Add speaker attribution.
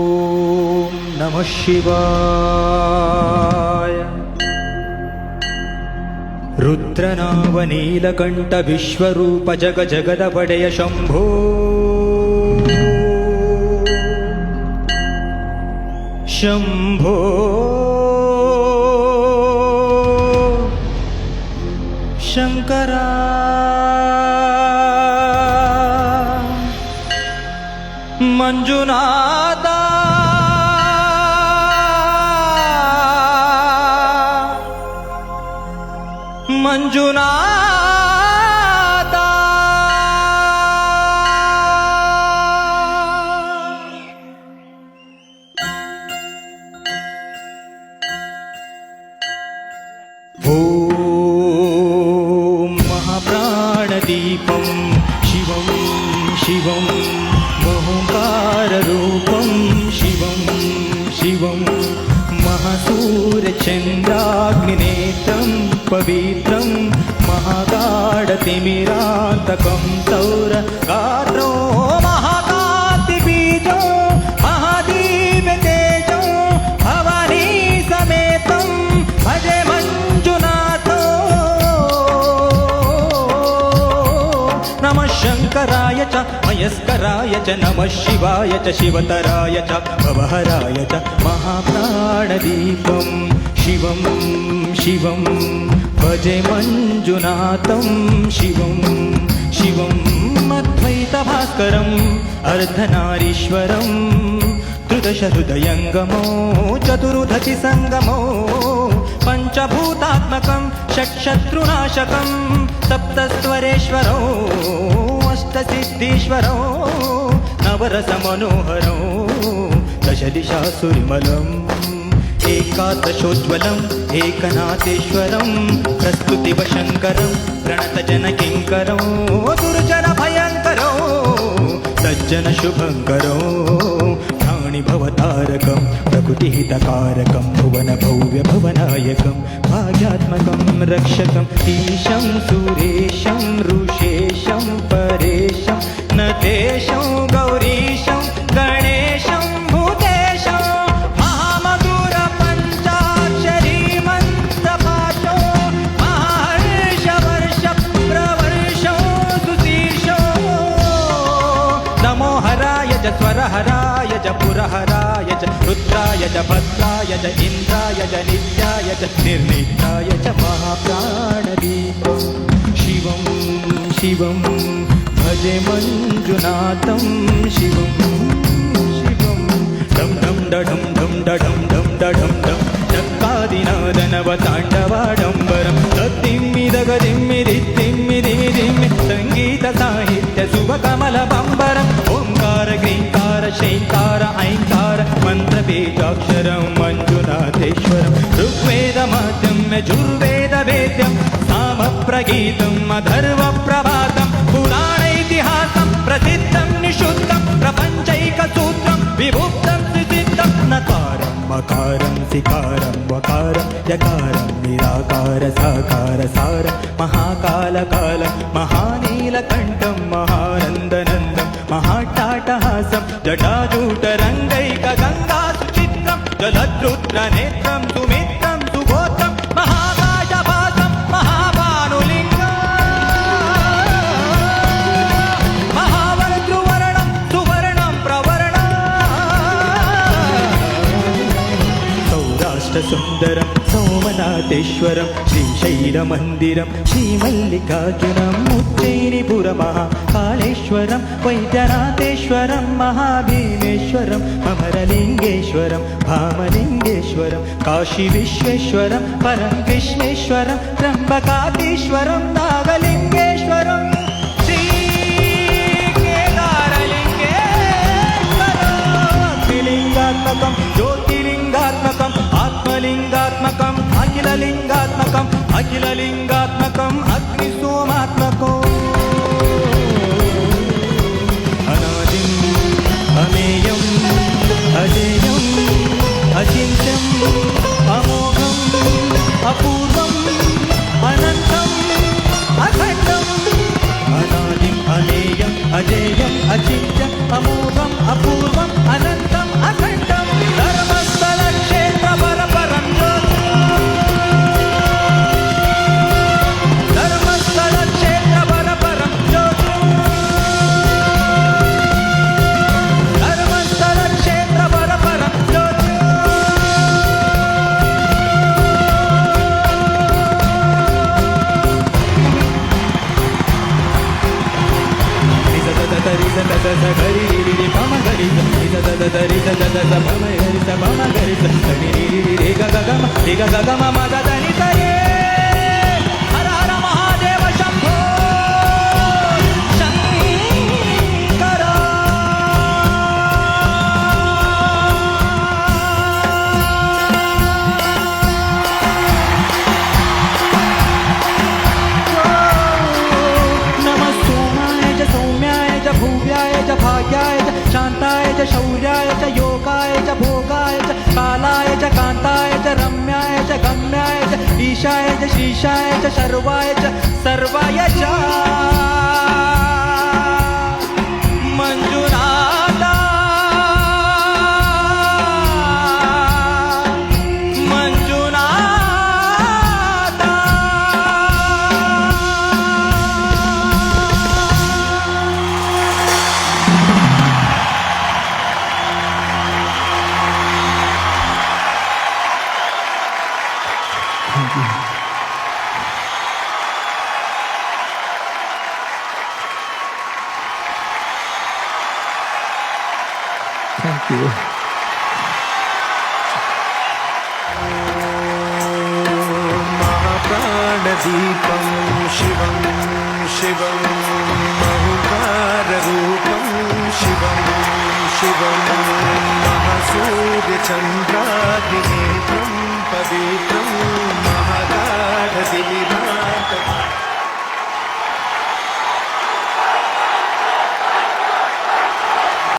Speaker 1: ಓಂ ನಮಃ ಶಿವಾಯ. ರುದ್ರನಾಮ ನೀಲಕಂಠ ವಿಶ್ವರೂಪ ಜಗ ಜಗದ ಒಡೆಯ ಶಂಭೋ ಶಂಭೋ ಶಂಕರ ಮಂಜುನಾಥ ಮಂಜುನಾಥ ಓಂ ಮಹಾಪ್ರಾಣದೀಪಂ ಶಿವಂ ಶಿವಂ ಓಂಕಾರರೂಪಂ ಶಿವಂ ಶಿವಂ ಮಹಾಸೂರ್ಯಚಂದ್ರಾಗ್ನಿನೇತ್ರಂ ಪವಿತ್ರಂ ಮಹಾಗಾಢತಿಮಿರಾಂತಕಂ ಸೌರಗಾತ್ರೋ ಮಹಾಕಾಂತಿಬೀಜೋ ಮಹಾದೀವ್ಯತೇಜೋ ಭವಾನಿ ಸಮೇತಂ ಭಜೆ ಮಂಜುನಾಥೋ. ನಮಃ ಶಂಕರಾಯ ಚ ಮಯಸ್ಕರಾಯ ಚ ನಮಃ ಶಿವಾಯ ಚ ಶಿವತರಾಯ ಚ ಭವಹರಾಯ ಚ ಮಹಾಪ್ರಾಣದೀಪಂ ಶಿವಂ ಶಿವಂ ಭಜೆ ಮಂಜುನಾಥಂ ಶಿವಂ ಶಿವಂ ಅದ್ವೈತಭಾಸ್ಕರಂ ಅರ್ಧನಾರೀಶ್ವರಂ ತ್ರಿದಶಹೃದಯಂಗಮೋ ಚತುರುಧತಿ ಸಂಗಮೋ ಪಂಚಭೂತಾತ್ಮಕಂ ಷಟ್ಶತ್ರುನಾಶಕಂ ಸಪ್ತಸ್ವರೇಶ್ವರೋ ಅಷ್ಟಸಿದ್ಧೀಶ್ವರೋ ನವರಸಮನೋಹರೋ ದಶದಿಶಾಸುರಿಮಲಂ ಏಕಾದಶೋಜ್ವಲಂ ಏಕನಾಥೇಶ್ವರಂ ಪ್ರಸ್ತುತಿವಶಂಕರಂ ಪ್ರಣತಜನಕಿಂಕರೋ ದುರ್ಜನ ಭಯಂಕರೋ ಸಜ್ಜನ ಶುಭಂಕರೋ ಭವತಾರಕಂ ಪ್ರಕೃತಿಹಿತಕಾರಕಂ ಭುವನ ಭವ್ಯ ಭವನಾಯಕಂ ಭಾಗ್ಯಾತ್ಮಕಂ ರಕ್ಷಕಂ ಈಶಂ ಸುರೇಶಂ ಋಷೇಶಂ ಪರೇಶಂ ನತೇಶಂ ಗೌರೀಶಂ ಗಣೇಶಂ ಭೂತೇಶಂ ಮಹಾಮಧುರ ಪಂಚಾಕ್ಷರಿ ಮಂತ್ರಪಾಠೋ ಮಹರ್ಷ ವರ್ಷ ಪ್ರವರ್ಷೋ ಸುಶೀರ್ಷೋ. ನಮೋ ಹರಾಯ ಜ ಸ್ವರಹರಾಯ ಜ ಪುರಹರಾಯ ಚ ರುದ್ರಾಯ ಚ ಭದ್ರಾಯ ಚ ಇಂದ್ರಾಯ ಚ ನಿತ್ಯಾಯ ಚ ನಿರ್ನಿತ್ಯಾಯ ಚ ಮಹಾಪ್ರಾಣದೀಪಂ ಶಿವಂ ಶಿವಂ ಭಜೆ ಮಂಜುನಾಥಂ ಶಿವಂ ಶಿವಂ. ಢಂ ಢಂ ಡಢಂ ಢಂ ಡಢಂ ಢಂ ಡಢಂ ಢಂ ಚಕ್ಕಾದಿನಾದನವ ತಾಂಡವಾಡಂಬರಂ ತತ್ತಿಮ್ಮಿದಗದಿಮ್ಮಿದಿತ್ತಿಮ್ಮಿದಿಮಿದಿಮ್ಮಿ ಸಂಗೀತ ಸಾಹಿತ್ಯ ಶುಭ ಕಮಲ ಬಂಬರಂ ಓಂಕಾರ ಗ್ರೀಂಕಾರ ಶೈಂಕಾರ ಐಂಕಾರ ಮಂತ್ರ ಬೀಜಾಕ್ಷರಂ ಮಂಜುನಾಥೇಶ್ವರಂ ಋಗ್ವೇದ ಮಾಧ್ಯಮ್ಯ ಜುರ್ವೇದ ವೇದ್ಯಂ ಸಾಮ ಪ್ರಗೀತಂ ಅಧರ್ವ ಪ್ರಭಾತಂ ಪುರಾಣ ಇತಿಹಾಸಂ ಪ್ರಸಿದ್ಧಂ ನಿಶುದ್ಧಂ ಪ್ರಪಂಚೈಕ ಸೂತ್ರಂ ವಿಭುಕ್ತಂ ಸುಚಿತ್ತಂ ನಕಾರಂ ಮಕಾರಂ ಸಿಕಾರಂ ವಕಾರಂ ಯಕಾರಂ ನಿರಾಕಾರ ಸಾಕಾರ ಸಾರ ಮಹಾಕಾಲ ಕಾಲ ಮಹಾನೀಲಕಂಠಂ ಮಹಾನಂದನಂದಂ ಮಹಾಟಾಟಹಾಸಂ ಜಟಾಜೂಟರಂಗೈಕ ಗಂಗಾ ಸುಚಿತ್ರಂ ಜಲದ್ರುದ್ರ ನೇತ್ರಂ ಸುಮಿತ್ರಂ ಸುಗೋತ್ರಂ ಮಹಾಕಾಶಭಾಸಂ ಮಹಾಭಾನುಲಿಂಗಂ ಮಹಾವರ್ಧೃವರ್ಣಂ ಸುವರ್ಣಂ ಪ್ರವರ್ಣಂ ಸೌರಾಷ್ಟ್ರ ಸುಂದರಂ ಸೋಮನಾಥೇಶ್ವರಂ ಶ್ರೀಶೈಲಮಂದಿರಂ ಶ್ರೀಮಲ್ಲಿಕಾರ್ಜುನಂ ಉಜ್ಜಯಿನಿಪುರ ಮಹಾಕಾಳೇಶ್ವರಂ ವೈದ್ಯನಾಥೇಶ್ವರಂ ಮಹಾಭೀಮೇಶ್ವರಂ ಅಮರಲಿಂಗೇಶ್ವರಂ ಭಾಮಲಿಂಗೇಶ್ವರಂ ಕಾಶಿ ವಿಶ್ವೇಶ್ವರಂ ಪರಂ ಕೃಷ್ಣೇಶ್ವರಂ ತ್ರ್ಯಂಬಕಾಧೀಶ್ವರಂ ನಾಗಲಿಂಗೇಶ್ವರಂ ಲಿಂಗಾತ್ಮಕಂ ಜ್ಯೋತಿಲಿಂಗಾತ್ಮಕಂ ಆತ್ಮಲಿಂಗಾತ್ಮಕಂ ಅಖಿಲಲಿಂಗಾತ್ಮಕಂ ಅಖಿಲಲಿಂಗಾತ್ಮಕಂ ಅಗ್ನಿಸೋಮಾತ್ಮಕೋ ಅನಾದಿಂ ಅಮೇಯಂ ಅಜೇಯಂ ಅಚಿಂತ್ಯಂ ಅಮೋಘಂ అపూర్వం అనంతం అఖండం అనాదిం అనేయం అజేయం అచింత్యం అమోఘం అపూర్వం అనంతం అఖండం ధర్మస్థల క్షేత్ర పరపరం ధర్మస్థల క్షేత్ర పరపరం ధర్మస్థల క్షేత్ర పరపరం హర హర మహాదేవ శంభో శంకర నమస్తోమాయ చ సౌమ్యాయ చ భూవ్యాయ చ భాగ్యాయ చ శాంతాయ చ శౌర్యాయ చ యోగాయ చ భోగాయ చ కాలాయ చ కాంతాయ చ రమ్యాయ చ గమ్యాయ చ ఈశాయ చ శ్రీశాయ చ శర్వాయ చ సర్వాయ చ మంజునాథ మంజునాథ
Speaker 2: Thank you.
Speaker 3: महाप्राणदीपं शिवं शिवं बहुकाररूपं शिवं शिवं महासूर्यचन्द्राग्निनेत्रं पवित्रं महागाढदिविभं